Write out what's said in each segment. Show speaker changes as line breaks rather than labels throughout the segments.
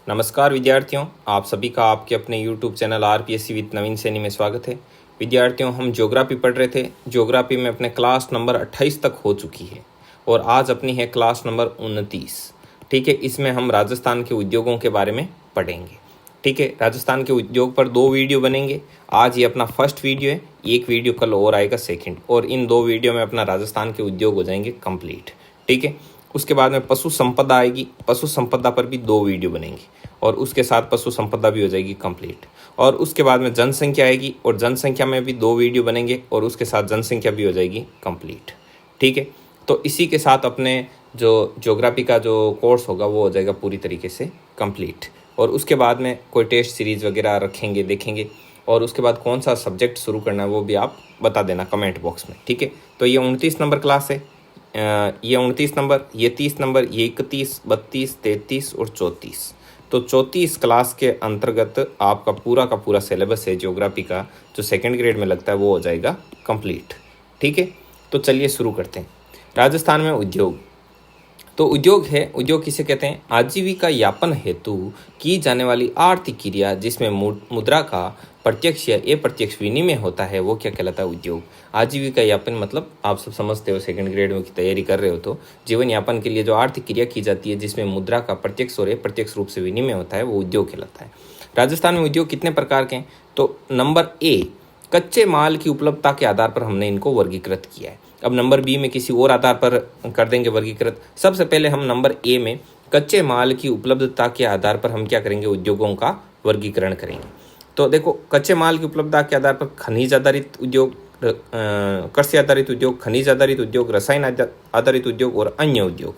नमस्कार विद्यार्थियों, आप सभी का आपके अपने YouTube चैनल आरपीएससी विद नवीन सैनी में स्वागत है। विद्यार्थियों, हम ज्योग्राफी पढ़ रहे थे। ज्योग्राफी में अपने क्लास नंबर 28 तक हो चुकी है और आज अपनी है क्लास नंबर 29। ठीक है, इसमें हम राजस्थान के उद्योगों के बारे में पढ़ेंगे। ठीक है, राजस्थान के उद्योग पर 2 वीडियो बनेंगे। आज ये अपना फर्स्ट वीडियो है, एक वीडियो कल और आएगा सेकेंड, और इन 2 वीडियो में अपना राजस्थान के उद्योग हो जाएंगे कंप्लीट। ठीक है, उसके बाद में पशु संपदा आएगी। पशु संपदा पर भी 2 वीडियो बनेंगे और उसके साथ पशु संपदा भी हो जाएगी कंप्लीट। और उसके बाद में जनसंख्या आएगी और जनसंख्या में भी 2 वीडियो बनेंगे और उसके साथ जनसंख्या भी हो जाएगी कंप्लीट। ठीक है, तो इसी के साथ अपने जो ज्योग्राफी का जो कोर्स होगा वो हो जाएगा पूरी तरीके से कंप्लीट। और उसके बाद में कोई टेस्ट सीरीज़ वगैरह रखेंगे, देखेंगे। और उसके बाद कौन सा सब्जेक्ट शुरू करना है वो भी आप बता देना कमेंट बॉक्स में। ठीक है, तो ये 29 नंबर क्लास है। ये 29 नंबर, ये 30 नंबर, ये 31, 32, 33 और 34। तो 34 क्लास के अंतर्गत आपका पूरा का पूरा सिलेबस है ज्योग्राफी का, जो सेकंड ग्रेड में लगता है वो हो जाएगा कंप्लीट। ठीक है, तो चलिए शुरू करते हैं। राजस्थान में उद्योग, तो उद्योग है, उद्योग किसे कहते हैं? आजीविका यापन हेतु की जाने वाली आर्थिक क्रिया जिसमें मुद्रा का प्रत्यक्ष या अप्रत्यक्ष विनिमय होता है, वो क्या कहलाता है? उद्योग। आजीविका यापन मतलब आप सब समझते हो, सेकंड ग्रेड में की तैयारी कर रहे हो तो जीवन यापन के लिए जो आर्थिक क्रिया की जाती है जिसमें मुद्रा का प्रत्यक्ष और अप्रत्यक्ष रूप से विनिमय होता है, वो उद्योग कहलाता है। राजस्थान में उद्योग कितने प्रकार के हैं? तो नंबर ए, कच्चे माल की उपलब्धता के आधार पर हमने इनको वर्गीकृत किया है। अब नंबर बी में किसी और आधार पर कर देंगे वर्गीकृत। सबसे पहले हम नंबर ए में कच्चे माल की उपलब्धता के आधार पर हम क्या करेंगे? उद्योगों का वर्गीकरण करेंगे। तो देखो, कच्चे माल की उपलब्धता के आधार पर खनिज आधारित उद्योग, कृषि आधारित उद्योग, खनिज आधारित उद्योग, रसायन आधारित उद्योग और अन्य उद्योग।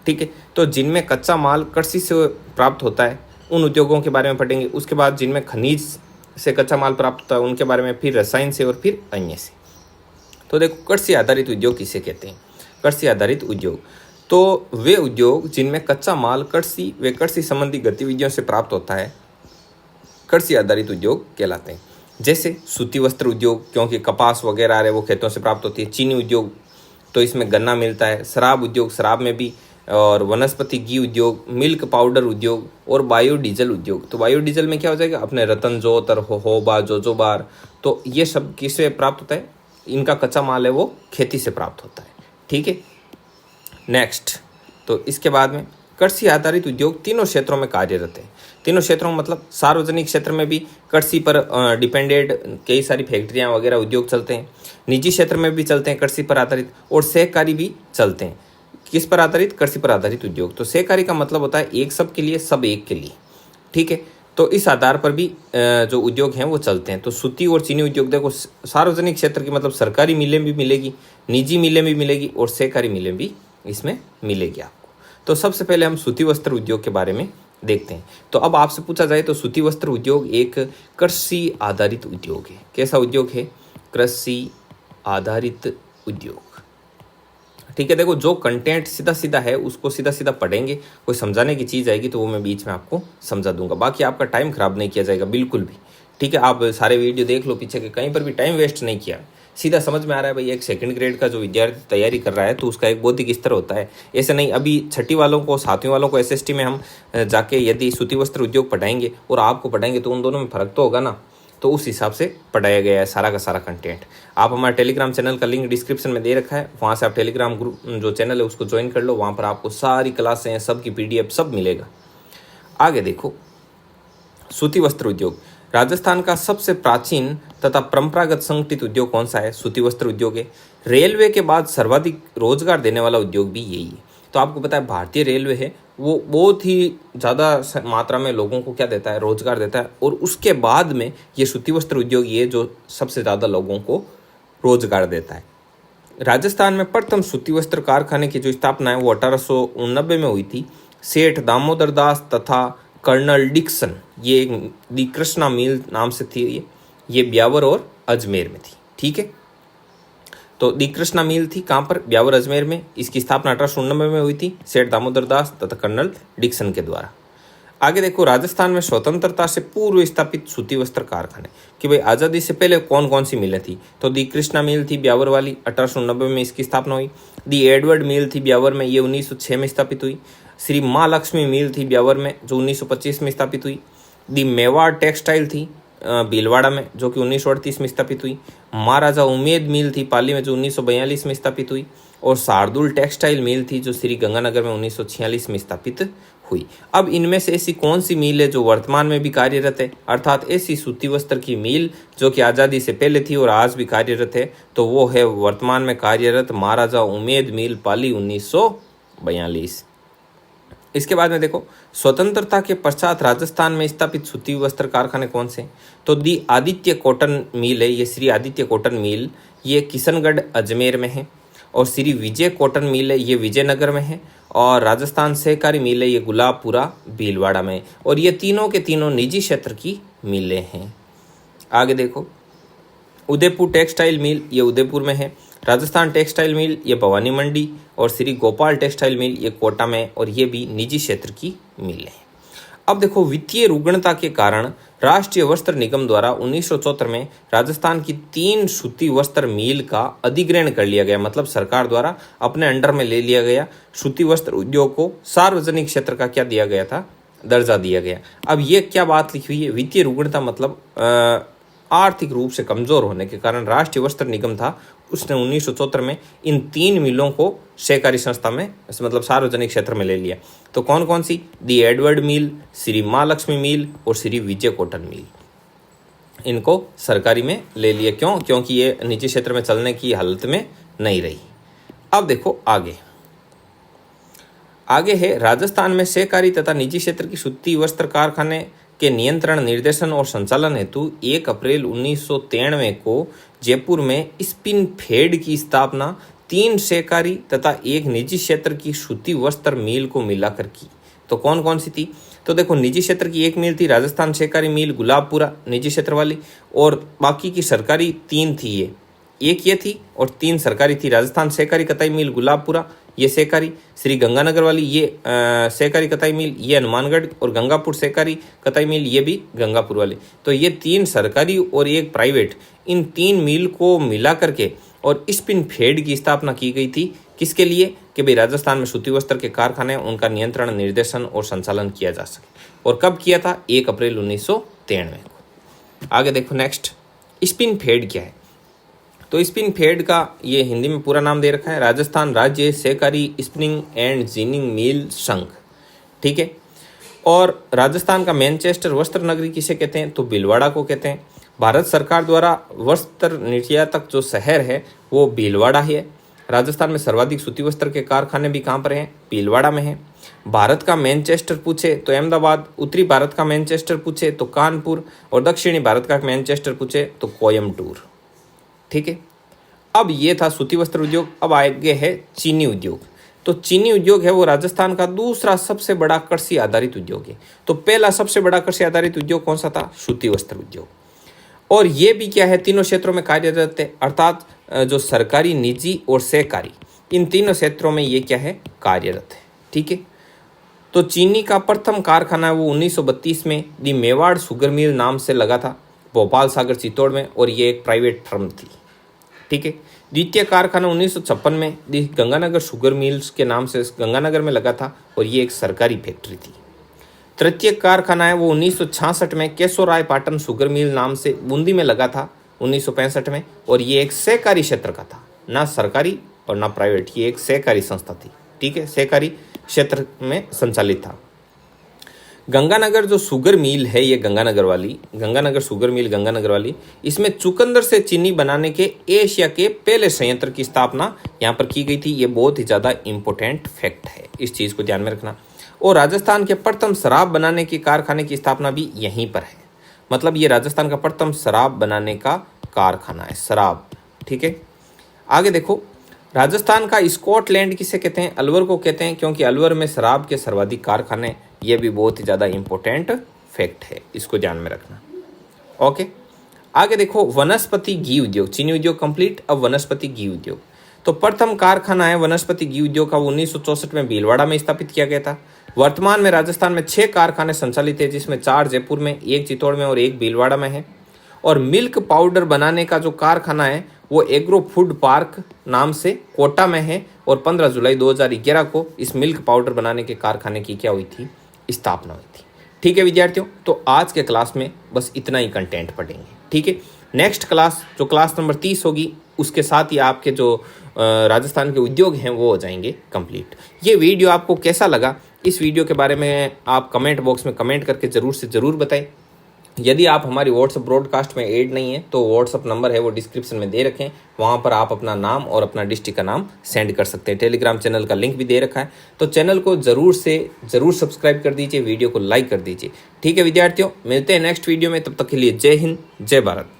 ठीक है, तो जिनमें कच्चा माल कृषि से प्राप्त होता है उन उद्योगों के बारे में पढ़ेंगे। उसके बाद जिनमें खनिज से कच्चा माल प्राप्त होता है उनके बारे में, फिर रसायन से और फिर अन्य से। तो देखो, कृषि आधारित उद्योग किसे कहते हैं? कृषि आधारित उद्योग तो वे उद्योग जिनमें कच्चा माल कृषि व कृषि संबंधी गतिविधियों से प्राप्त होता है, कृषि आधारित उद्योग कहलाते हैं। जैसे सूती वस्त्र उद्योग, क्योंकि कपास वगैरह आ रहे वो खेतों से प्राप्त होती है। चीनी उद्योग, तो इसमें गन्ना मिलता है। शराब उद्योग, शराब में भी। और वनस्पति घी उद्योग, मिल्क पाउडर उद्योग और बायोडीजल उद्योग। तो बायोडीजल में क्या हो जाएगा? अपने रतन जोतर, होबा, जोजोबार। तो ये सब किससे प्राप्त होता है? इनका कच्चा माल है वो खेती से प्राप्त होता है। ठीक है, नेक्स्ट, तो इसके बाद में कृषि आधारित उद्योग तीनों क्षेत्रों में कार्यरत है। तीनों क्षेत्रों में मतलब सार्वजनिक क्षेत्र में भी कृषि पर डिपेंडेड कई सारी फैक्ट्रियां वगैरह उद्योग चलते हैं। निजी क्षेत्र में भी चलते हैं कृषि पर आधारित, और सहकारी भी चलते हैं। किस पर आधारित? कृषि पर आधारित उद्योग। तो सहकारी का मतलब होता है एक सब के लिए, सब एक के लिए। ठीक है, तो इस आधार पर भी जो उद्योग हैं वो चलते हैं। तो सूती और चीनी उद्योग देखो, सार्वजनिक क्षेत्र की मतलब सरकारी मिलें भी मिलेगी, निजी मिलें भी मिलेगी और सहकारी मिलें भी इसमें मिलेगी आपको। तो सबसे पहले हम सूती वस्त्र उद्योग के बारे में देखते हैं। तो अब आपसे पूछा जाए तो सूती वस्त्र उद्योग एक कृषि आधारित उद्योग है। कैसा उद्योग है? कृषि आधारित उद्योग। ठीक है, देखो, जो कंटेंट सीधा सीधा है उसको सीधा सीधा पढ़ेंगे। कोई समझाने की चीज़ आएगी तो वो मैं बीच में आपको समझा दूंगा। बाकी आपका टाइम खराब नहीं किया जाएगा बिल्कुल भी। ठीक है, आप सारे वीडियो देख लो पीछे के, कहीं पर भी टाइम वेस्ट नहीं किया। सीधा समझ में आ रहा है भाई, एक सेकंड ग्रेड का जो विद्यार्थी तैयारी कर रहा है तो उसका एक बौद्धिक स्तर होता है। ऐसे नहीं, अभी छठी वालों को, सातवीं वालों को एसएसटी में हम जाके यदि सूती वस्त्र उद्योग पढ़ाएंगे और आपको पढ़ाएंगे तो उन दोनों में फर्क तो होगा ना। तो उस हिसाब से पढ़ाया गया है सारा का सारा कंटेंट। आप हमारे टेलीग्राम चैनल का लिंक डिस्क्रिप्शन में दे रखा है, वहाँ से आप टेलीग्राम ग्रुप जो चैनल है उसको ज्वाइन कर लो। वहाँ पर आपको सारी क्लासें हैं, सब की PDF सब मिलेगा। आगे देखो, सूती वस्त्र उद्योग राजस्थान का सबसे प्राचीन तथा परंपरागत संगठित उद्योग कौन सा है? सूती वस्त्र उद्योग है। रेलवे के बाद सर्वाधिक रोजगार देने वाला उद्योग भी यही है। तो आपको पता है भारतीय रेलवे है वो बहुत ही ज़्यादा मात्रा में लोगों को क्या देता है? रोजगार देता है। और उसके बाद में ये सूती वस्त्र उद्योग ये जो सबसे ज़्यादा लोगों को रोजगार देता है। राजस्थान में प्रथम सूती वस्त्र कारखाने की जो स्थापना है वो 1889 में हुई थी। सेठ दामोदर दास तथा कर्नल डिक्सन, ये दी कृष्णा मिल नाम से थी। ये ब्यावर और अजमेर में थी। ठीक है, तो दी कृष्णा मिल थी कहाँ पर? ब्यावर अजमेर में। इसकी स्थापना 1889 में हुई थी सेठ दामोदर दास तथा कर्नल डिक्सन के द्वारा। आगे देखो, राजस्थान में स्वतंत्रता से पूर्व स्थापित सूती वस्त्र कारखाने कि भाई आज़ादी से पहले कौन कौन सी मिलें थी? तो दी कृष्णा मिल थी ब्यावर वाली, 1890 में इसकी स्थापना हुई। दी एडवर्ड मिल थी ब्यावर में, ये 1906 में स्थापित हुई। श्री माँ लक्ष्मी मिल थी ब्यावर में जो 1925 में स्थापित हुई। दी मेवाड़ टेक्सटाइल थी भीलवाड़ा में जो कि 1938 में स्थापित हुई। महाराजा उमेद मिल थी पाली में जो 1942 में स्थापित हुई। और शार्दुल टेक्सटाइल मिल थी जो श्री गंगानगर में 1946 में स्थापित हुई। अब इनमें से ऐसी कौन सी मिल है जो वर्तमान में भी कार्यरत है, अर्थात ऐसी सूती वस्त्र की मिल जो कि आज़ादी से पहले थी और आज भी कार्यरत है, तो वो है वर्तमान में कार्यरत महाराजा उमेद मिल पाली 1942। इसके बाद में देखो स्वतंत्रता के पश्चात राजस्थान में स्थापित सूती वस्त्र कारखाने कौन से, तो दी आदित्य कॉटन मिल है, ये श्री आदित्य कॉटन मिल, ये किशनगढ़ अजमेर में है। और श्री विजय कॉटन मिल है, ये विजयनगर में है। और राजस्थान सहकारी मिल है, ये गुलाबपुरा भीलवाड़ा में। और ये तीनों के तीनों निजी क्षेत्र की मिलें हैं। आगे देखो उदयपुर टेक्सटाइल मिल, ये उदयपुर में है। राजस्थान टेक्सटाइल मिल, ये भवानी मंडी। और श्री गोपाल टेक्सटाइल मिल, ये कोटा में, और ये भी निजी क्षेत्र की मिल है। अब देखो वित्तीय रुग्णता के कारण राष्ट्रीय वस्त्र निगम द्वारा 1974 में राजस्थान की 3 सूती वस्त्र मिल का अधिग्रहण कर लिया गया, मतलब सरकार द्वारा अपने अंडर में ले लिया गया। सूती वस्त्र उद्योग को सार्वजनिक क्षेत्र का क्या दिया गया था, दर्जा दिया गया। अब ये क्या बात लिखी हुई है, वित्तीय रुग्णता मतलब आर्थिक रूप से कमजोर होने के कारण राष्ट्रीय वस्त्र निगम था, उसने 1974 में इन 3 मिलों को सहकारी संस्था में मतलब सार्वजनिक क्षेत्र में ले लिया। तो कौन कौन सी, दी एडवर्ड मिल, श्री माँ लक्ष्मी मिल और श्री विजय कॉटन मिल, इनको सरकारी में ले लिया। क्यों, क्योंकि ये निजी क्षेत्र में चलने की हालत में नहीं रही। अब देखो आगे है राजस्थान में सहकारी तथा निजी क्षेत्र की सूती वस्त्र कारखाने के नियंत्रण, निर्देशन और संचालन हेतु 1 अप्रैल 1993 को जयपुर में स्पिन फेड की स्थापना 3 सहकारी तथा 1 निजी क्षेत्र की सूती वस्त्र मिल को मिलाकर की। तो कौन कौन सी थी, तो देखो निजी क्षेत्र की 1 मिल थी राजस्थान सहकारी मिल गुलाबपुरा निजी क्षेत्र वाली, और बाकी की सरकारी 3 थी। एक ये थी और 3 सरकारी थी। राजस्थान सहकारी कताई मिल गुलाबपुरा, ये सहकारी। श्री गंगानगर वाली ये सहकारी कताई मिल, ये हनुमानगढ़। और गंगापुर सहकारी कताई मिल, ये भी गंगापुर वाली। तो ये 3 सरकारी और 1 प्राइवेट, इन 3 मिल को मिला करके और स्पिन फेड की स्थापना की गई थी। किसके लिए, कि भाई राजस्थान में सूती वस्त्र के कारखाने, उनका नियंत्रण, निर्देशन और संचालन किया जा सके। और कब किया था, 1 अप्रैल 1993 को। आगे देखो नेक्स्ट, स्पिन फेड क्या है, तो स्पिन फेड का ये हिंदी में पूरा नाम दे रखा है राजस्थान राज्य सहकारी स्पिनिंग एंड जीनिंग मिल संघ, ठीक है। और राजस्थान का मैनचेस्टर वस्त्र नगरी किसे कहते हैं, तो भीलवाड़ा को कहते हैं। भारत सरकार द्वारा वस्त्र निर्यातक जो शहर है वो भीलवाड़ा ही है। राजस्थान में सर्वाधिक सूती वस्त्र के कारखाने भी कहाँ पर हैं, भीलवाड़ा में हैं। भारत का मैनचेस्टर पूछे तो अहमदाबाद, उत्तरी भारत का मैनचेस्टर पूछे तो कानपुर, और दक्षिणी भारत का मैनचेस्टर पूछे तो कोयम्बटूर, ठीक है। अब ये था सूती वस्त्र उद्योग। अब आगे है चीनी उद्योग। तो चीनी उद्योग है वो राजस्थान का दूसरा सबसे बड़ा कृषि आधारित उद्योग है। तो पहला सबसे बड़ा कृषि आधारित उद्योग कौन सा था, सूती वस्त्र उद्योग। और ये भी क्या है, तीनों क्षेत्रों में कार्यरत है, अर्थात जो सरकारी, निजी और सहकारी, इन तीनों क्षेत्रों में ये क्या है, कार्यरत है, ठीक है। तो चीनी का प्रथम कारखाना वो 1932 में दी मेवाड़ शुगर मिल नाम से लगा था, भोपाल सागर चित्तौड़ में, और ये एक प्राइवेट फर्म थी, ठीक है। द्वितीय कारखाना 1956 में दी गंगानगर शुगर मिल्स के नाम से गंगानगर में लगा था, और ये एक सरकारी फैक्ट्री थी। तृतीय कारखाना है वो 1966 में केशोराय पाटन शुगर मिल नाम से बूंदी में लगा था 1965 में, और ये एक सहकारी क्षेत्र का था, ना सरकारी और ना प्राइवेट, ये एक सहकारी संस्था थी, ठीक है, सहकारी क्षेत्र में संचालित था। गंगानगर जो शुगर मिल है, ये गंगानगर वाली, गंगानगर शुगर मिल गंगानगर वाली, इसमें चुकंदर से चीनी बनाने के एशिया के पहले संयंत्र की स्थापना यहाँ पर की गई थी। ये बहुत ही ज़्यादा इम्पोर्टेंट फैक्ट है, इस चीज़ को ध्यान में रखना। और राजस्थान के प्रथम शराब बनाने के कारखाने की स्थापना भी यहीं पर है, मतलब ये राजस्थान का प्रथम शराब बनाने का कारखाना है, शराब, ठीक है। आगे देखो, राजस्थान का स्कॉटलैंड किसे कहते हैं, अलवर को कहते हैं, क्योंकि अलवर में शराब के सर्वाधिक कारखाने, ये भी बहुत ही ज़्यादा इंपॉर्टेंट फैक्ट है, इसको ध्यान में रखना, ओके। आगे देखो, वनस्पति घी उद्योग, चीनी उद्योग कंप्लीट, अब वनस्पति घी उद्योग। तो प्रथम कारखाना है वनस्पति घी उद्योग का 1964 में भीलवाड़ा में स्थापित किया गया था। वर्तमान में राजस्थान में 6 कारखाने संचालित है, जिसमें 4 जयपुर में, 1 चित्तौड़ में और 1 भीलवाड़ा में है। और मिल्क पाउडर बनाने का जो कारखाना है वो एग्रो फूड पार्क नाम से कोटा में है और 15 जुलाई 2011 को इस मिल्क पाउडर बनाने के कारखाने की क्या हुई थी, स्थापना हुई थी। ठीक है विद्यार्थियों, तो आज के क्लास में बस इतना ही कंटेंट पढ़ेंगे। ठीक है, नेक्स्ट क्लास जो क्लास नंबर 30 होगी उसके साथ ही आपके जो राजस्थान के उद्योग हैं वो हो जाएंगे कंप्लीट। ये वीडियो आपको कैसा लगा, इस वीडियो के बारे में आप कमेंट बॉक्स में कमेंट करके ज़रूर से ज़रूर बताएं। यदि आप हमारी व्हाट्सएप ब्रॉडकास्ट में ऐड नहीं है तो व्हाट्सएप नंबर है वो डिस्क्रिप्शन में दे रखें, वहाँ पर आप अपना नाम और अपना डिस्ट्रिक्ट का नाम सेंड कर सकते हैं। टेलीग्राम चैनल का लिंक भी दे रखा है, तो चैनल को ज़रूर से ज़रूर सब्सक्राइब कर दीजिए, वीडियो को लाइक कर दीजिए। ठीक है विद्यार्थियों, मिलते हैं नेक्स्ट वीडियो में, तब तक के लिए जय हिंद, जय भारत।